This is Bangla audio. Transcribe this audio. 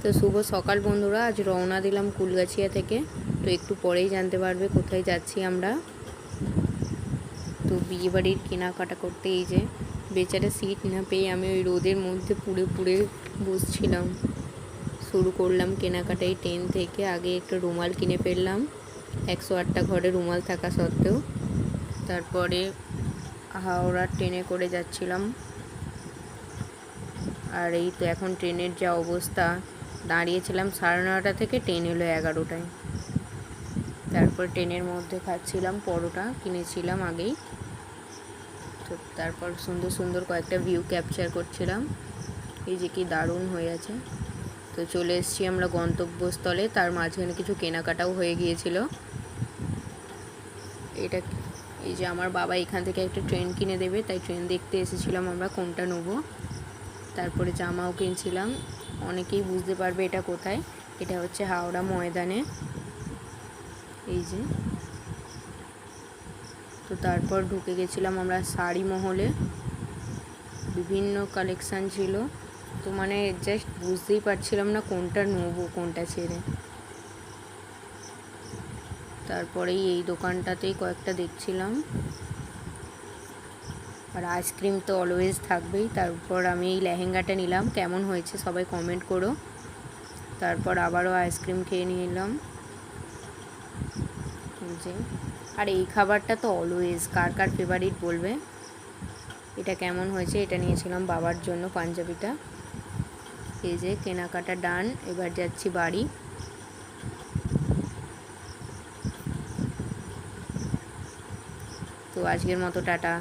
তো শুভ সকাল বন্ধুরা, আজ রওনা দিলাম কুলগাছিয়া থেকে। তো একটু পরেই জানতে পারবে কোথায় যাচ্ছি আমরা। তো বিয়েবাড়ির কেনাকাটা করতে এই যে বেচারা সিট না পেয়ে আমি ওই রোদের মধ্যে পুড়ে পুড়ে বসছিলাম। শুরু করলাম কেনাকাটাই ট্রেন থেকে। আগে একটা রুমাল কিনে ফেললাম, 108টা ঘরে রুমাল থাকা সত্ত্বেও। তারপরে হাওড়ার ট্রেনে করে যাচ্ছিলাম। আর এই তো এখন ট্রেনের যা অবস্থা, দাঁড়িয়েছিলাম 9:30 থেকে, ট্রেন এলো 11টায়। তারপর ট্রেনের মধ্যে খাচ্ছিলাম পরোটা, কিনেছিলাম আগেই। তো তারপর সুন্দর সুন্দর কয়েকটা ভিউ ক্যাপচার করছিলাম। এই যে কি দারুণ হয়ে আছে। তো চলে এসেছি আমরা গন্তব্যস্থলে। তার মাঝখানে কিছু কেনাকাটাও হয়ে গিয়েছিল। এটা এই যে আমার বাবা এখান থেকে একটা ট্রেন কিনে দেবে, তাই ট্রেন দেখতে এসেছিলাম আমরা কোনটা নেবো। তারপরে জামাও কিনছিলাম। অনেকেই বুঝতে পারবে এটা কোথায়। এটা হচ্ছে হাওড়া ময়দানে। এই যে, তো তারপর ঢুকে গেছিলাম আমরা শাড়ি মহলে। বিভিন্ন কালেকশান ছিল। তো মানে জাস্ট বুঝতেই পারছিলাম না কোনটা নেবো কোনটা ছেড়ে। তারপরেই এই দোকানটাতেই কয়েকটা দেখছিলাম। আর আইসক্রিম তো অলওয়েজ থাকবেই। তারপর আমি এই লেহেঙ্গাটা নিলাম, কেমন হয়েছে সবাই কমেন্ট করো। তারপর আবারও আইসক্রিম খেয়ে নিলাম। যে আর এই খাবারটা তো অলওয়েজ কার কার ফেভারিট বলবে। এটা কেমন হয়েছে, এটা নিয়েছিলাম বাবার জন্য, পাঞ্জাবিটা। এই যে কেনাকাটা ডান, এবার যাচ্ছি বাড়ি। তো আজকের মতো টাটা।